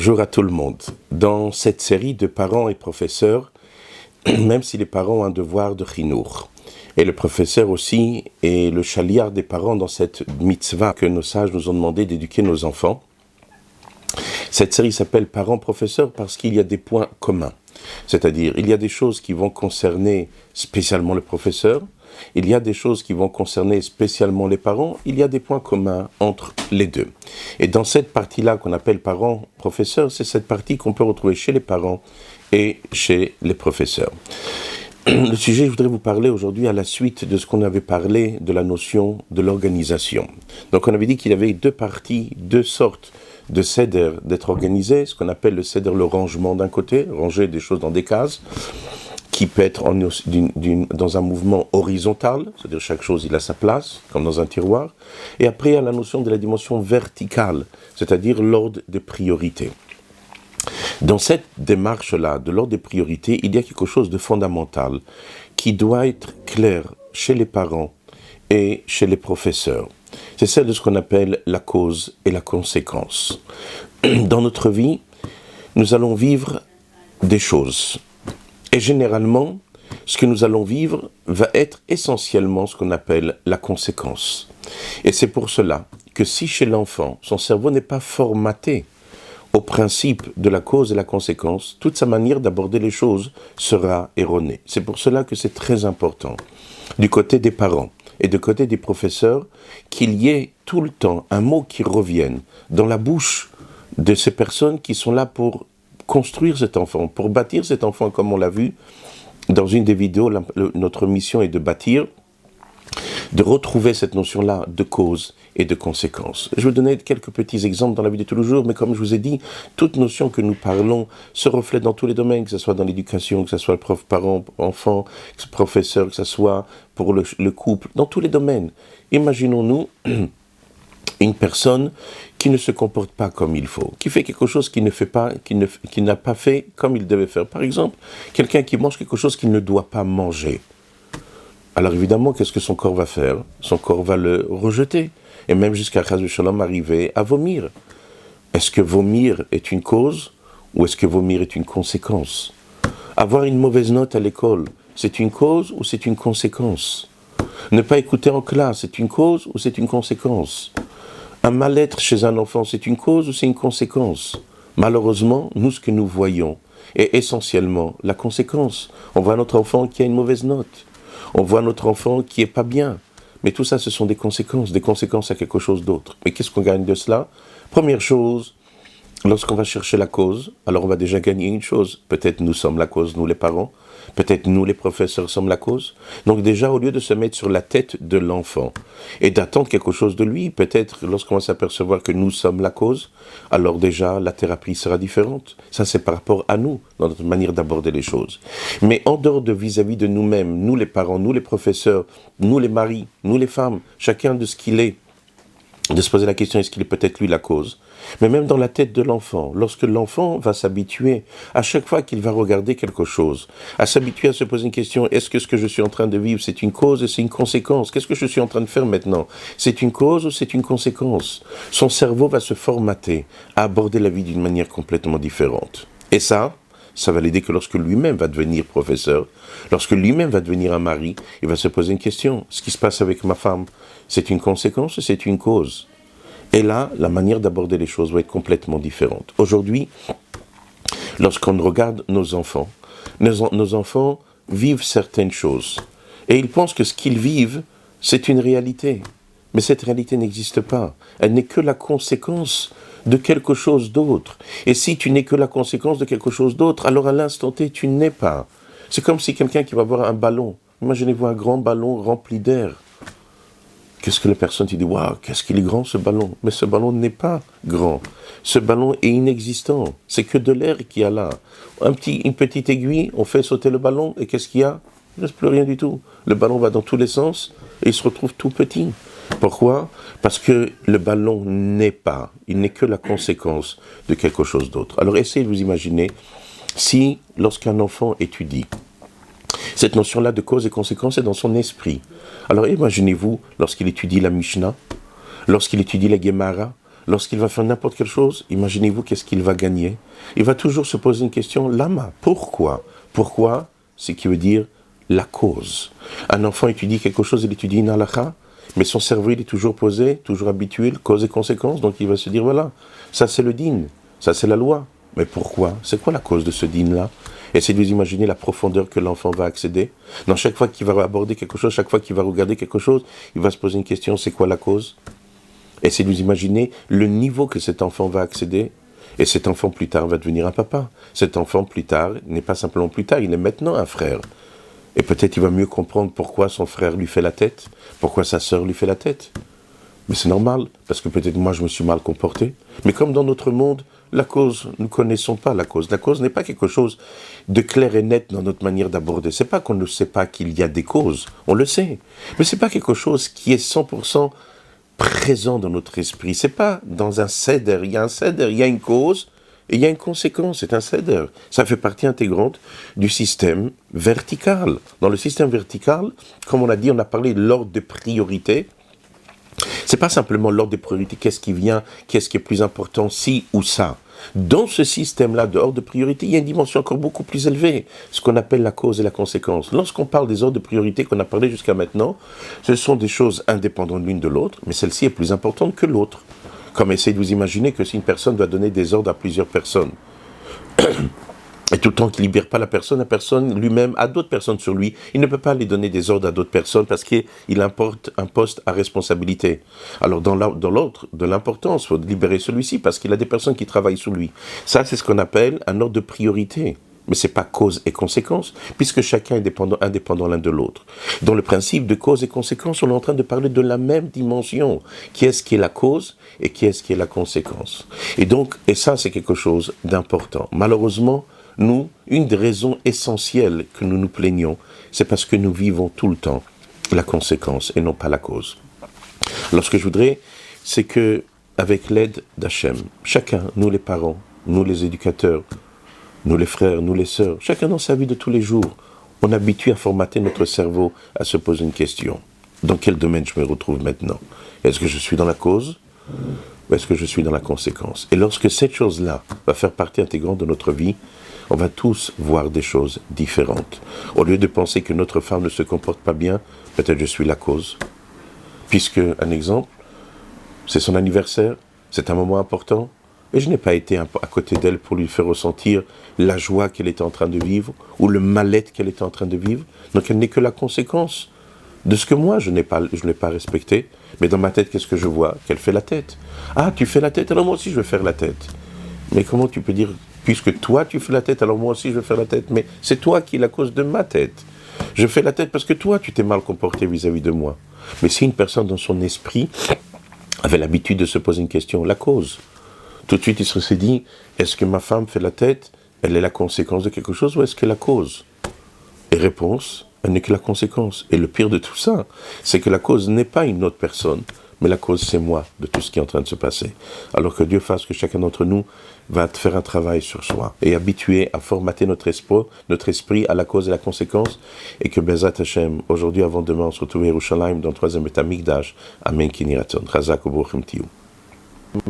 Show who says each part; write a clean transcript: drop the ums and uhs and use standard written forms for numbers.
Speaker 1: Bonjour à tout le monde. Dans cette série de parents et professeurs, même si les parents ont un devoir de chinour, et le professeur aussi est le chaliard des parents dans cette mitzvah que nos sages nous ont demandé d'éduquer nos enfants, cette série s'appelle Parents-professeurs parce qu'il y a des points communs. C'est-à-dire, il y a des choses qui vont concerner spécialement le professeur, il y a des choses qui vont concerner spécialement les parents, il y a des points communs entre les deux. Et dans cette partie-là qu'on appelle parents-professeurs, c'est cette partie qu'on peut retrouver chez les parents et chez les professeurs. Le sujet, je voudrais vous parler aujourd'hui à la suite de ce qu'on avait parlé de la notion de l'organisation. Donc on avait dit qu'il y avait deux parties, deux sortes de seder d'être organisé, ce qu'on appelle le seder, le rangement d'un côté, ranger des choses dans des cases, qui peut être dans un mouvement horizontal, c'est-à-dire chaque chose il a sa place, comme dans un tiroir, et après il y a la notion de la dimension verticale, c'est-à-dire l'ordre des priorités. Dans cette démarche-là, de l'ordre des priorités, il y a quelque chose de fondamental qui doit être clair chez les parents et chez les professeurs. C'est celle de ce qu'on appelle la cause et la conséquence. Dans notre vie, nous allons vivre des choses. Et généralement, ce que nous allons vivre va être essentiellement ce qu'on appelle la conséquence. Et c'est pour cela que si chez l'enfant, son cerveau n'est pas formaté au principe de la cause et la conséquence, toute sa manière d'aborder les choses sera erronée. C'est pour cela que c'est très important, du côté des parents et du côté des professeurs, qu'il y ait tout le temps un mot qui revienne dans la bouche de ces personnes qui sont là pour construire cet enfant, pour bâtir cet enfant, comme on l'a vu dans une des vidéos. Notre mission est de bâtir, de retrouver cette notion-là de cause et de conséquence. Je vais vous donner quelques petits exemples dans la vie de tous les jours, mais comme je vous ai dit, toute notion que nous parlons se reflète dans tous les domaines, que ce soit dans l'éducation, que ce soit le prof, parent, enfant, que ce soit professeur, que ce soit pour le couple, dans tous les domaines. Imaginons-nous une personne qui ne se comporte pas comme il faut, qui fait quelque chose qu'il ne fait pas, qui n'a pas fait comme il devait faire. Par exemple, quelqu'un qui mange quelque chose qu'il ne doit pas manger. Alors évidemment, qu'est-ce que son corps va faire? Son corps va le rejeter, et même jusqu'à Chas v'Shalom arriver à vomir. Est-ce que vomir est une cause, ou est-ce que vomir est une conséquence? Avoir une mauvaise note à l'école, c'est une cause ou c'est une conséquence? Ne pas écouter en classe, c'est une cause ou c'est une conséquence? Un mal-être chez un enfant, c'est une cause ou c'est une conséquence? Malheureusement, nous, ce que nous voyons est essentiellement la conséquence. On voit notre enfant qui a une mauvaise note. On voit notre enfant qui est pas bien. Mais tout ça, ce sont des conséquences à quelque chose d'autre. Mais qu'est-ce qu'on gagne de cela? Première chose, lorsqu'on va chercher la cause, alors on va déjà gagner une chose. Peut-être nous sommes la cause, nous les parents. Peut-être nous, les professeurs, sommes la cause. Donc déjà, au lieu de se mettre sur la tête de l'enfant et d'attendre quelque chose de lui, peut-être lorsqu'on va s'apercevoir que nous sommes la cause, alors déjà, la thérapie sera différente. Ça, c'est par rapport à nous, dans notre manière d'aborder les choses. Mais en dehors de vis-à-vis de nous-mêmes, nous les parents, nous les professeurs, nous les maris, nous les femmes, chacun de ce qu'il est, de se poser la question, est-ce qu'il est peut-être lui la cause? Mais même dans la tête de l'enfant, lorsque l'enfant va s'habituer, à chaque fois qu'il va regarder quelque chose, à s'habituer à se poser une question, est-ce que ce que je suis en train de vivre, c'est une cause et c'est une conséquence? Qu'est-ce que je suis en train de faire maintenant? C'est une cause ou c'est une conséquence? Son cerveau va se formater à aborder la vie d'une manière complètement différente. Et ça va l'aider que lorsque lui-même va devenir professeur, lorsque lui-même va devenir un mari, il va se poser une question. Ce qui se passe avec ma femme, c'est une conséquence ou c'est une cause? Et là, la manière d'aborder les choses va être complètement différente. Aujourd'hui, lorsqu'on regarde nos enfants vivent certaines choses. Et ils pensent que ce qu'ils vivent, c'est une réalité. Mais cette réalité n'existe pas. Elle n'est que la conséquence de quelque chose d'autre. Et si tu n'es que la conséquence de quelque chose d'autre, alors à l'instant T, tu n'es pas. C'est comme si quelqu'un qui va voir un ballon. Imaginez-vous un grand ballon rempli d'air. Qu'est-ce que la personne te dit? Waouh, qu'est-ce qu'il est grand ce ballon? Mais ce ballon n'est pas grand. Ce ballon est inexistant. C'est que de l'air qu'il y a là. Une petite aiguille, on fait sauter le ballon et qu'est-ce qu'il y a? Il ne reste plus rien du tout. Le ballon va dans tous les sens et il se retrouve tout petit. Pourquoi? Parce que le ballon n'est pas. Il n'est que la conséquence de quelque chose d'autre. Alors essayez de vous imaginer si, lorsqu'un enfant étudie, cette notion-là de cause et conséquence est dans son esprit. Alors imaginez-vous, lorsqu'il étudie la Mishnah, lorsqu'il étudie la Gemara, lorsqu'il va faire n'importe quelle chose, imaginez-vous qu'est-ce qu'il va gagner. Il va toujours se poser une question, lama, pourquoi? Pourquoi, c'est qui veut dire la cause. Un enfant étudie quelque chose, il étudie une halakha, mais son cerveau, il est toujours posé, toujours habitué, cause et conséquence, donc il va se dire, voilà, ça c'est le din, ça c'est la loi. Mais pourquoi? C'est quoi la cause de ce din-là? Essayez de vous imaginer la profondeur que l'enfant va accéder. Dans chaque fois qu'il va aborder quelque chose, chaque fois qu'il va regarder quelque chose, il va se poser une question, c'est quoi la cause? Essayez de vous imaginer le niveau que cet enfant va accéder. Et cet enfant plus tard va devenir un papa. Cet enfant plus tard n'est pas simplement plus tard, il est maintenant un frère. Et peut-être il va mieux comprendre pourquoi son frère lui fait la tête, pourquoi sa sœur lui fait la tête. Mais c'est normal, parce que peut-être moi je me suis mal comporté. Mais comme dans notre monde, la cause, nous ne connaissons pas la cause. La cause n'est pas quelque chose de clair et net dans notre manière d'aborder. C'est pas qu'on ne sait pas qu'il y a des causes, on le sait. Mais c'est pas quelque chose qui est 100% présent dans notre esprit. C'est pas dans un seder. Il y a un seder, il y a une cause et il y a une conséquence. C'est un seder. Ça fait partie intégrante du système vertical. Dans le système vertical, comme on a dit, on a parlé de l'ordre de priorité. C'est pas simplement l'ordre des priorités, qu'est-ce qui vient, qu'est-ce qui est plus important, ci ou ça. Dans ce système-là de ordre de priorité, il y a une dimension encore beaucoup plus élevée, ce qu'on appelle la cause et la conséquence. Lorsqu'on parle des ordres de priorité qu'on a parlé jusqu'à maintenant, ce sont des choses indépendantes l'une de l'autre, mais celle-ci est plus importante que l'autre. Comme essayez de vous imaginer que si une personne doit donner des ordres à plusieurs personnes, et tout le temps qu'il ne libère pas la personne lui-même a d'autres personnes sur lui. Il ne peut pas aller donner des ordres à d'autres personnes parce qu'il importe un poste à responsabilité. Alors dans l'ordre de l'importance, il faut libérer celui-ci parce qu'il a des personnes qui travaillent sous lui. Ça, c'est ce qu'on appelle un ordre de priorité. Mais ce n'est pas cause et conséquence, puisque chacun est indépendant l'un de l'autre. Dans le principe de cause et conséquence, on est en train de parler de la même dimension. Qui est-ce qui est la cause et qui est-ce qui est la conséquence? Et ça, c'est quelque chose d'important. Malheureusement, nous, une des raisons essentielles que nous nous plaignons, c'est parce que nous vivons tout le temps la conséquence et non pas la cause. Alors ce que je voudrais, c'est que, avec l'aide d'Hachem, chacun, nous les parents, nous les éducateurs, nous les frères, nous les sœurs, chacun dans sa vie de tous les jours, on habitue à formater notre cerveau à se poser une question. Dans quel domaine je me retrouve maintenant? Est-ce que je suis dans la cause ou est-ce que je suis dans la conséquence? Et lorsque cette chose-là va faire partie intégrante de notre vie, on va tous voir des choses différentes. Au lieu de penser que notre femme ne se comporte pas bien, peut-être je suis la cause. Puisque, un exemple, c'est son anniversaire, c'est un moment important, et je n'ai pas été à côté d'elle pour lui faire ressentir la joie qu'elle était en train de vivre, ou le mal-être qu'elle était en train de vivre. Donc elle n'est que la conséquence de ce que moi je n'ai pas respecté. Mais dans ma tête, qu'est-ce que je vois? Qu'elle fait la tête. Ah, tu fais la tête, alors moi aussi je vais faire la tête. Mais comment tu peux dire, puisque toi tu fais la tête, alors moi aussi je vais faire la tête? Mais c'est toi qui es la cause de ma tête. Je fais la tête parce que toi tu t'es mal comporté vis-à-vis de moi. Mais si une personne dans son esprit avait l'habitude de se poser une question, la cause, tout de suite il se dit, est-ce que ma femme fait la tête, elle est la conséquence de quelque chose ou est-ce qu'elle est la cause? Et réponse, elle n'est que la conséquence. Et le pire de tout ça, c'est que la cause n'est pas une autre personne, mais la cause c'est moi de tout ce qui est en train de se passer. Alors que Dieu fasse que chacun d'entre nous va faire un travail sur soi et habituer à formater notre esprit à la cause et la conséquence, et que Bezat Hashem, aujourd'hui avant demain, on se retrouve à Yerushalayim dans le 3e Beth Amikdash. Amen Kiniraton. Chazak u'Baruch Tiyu.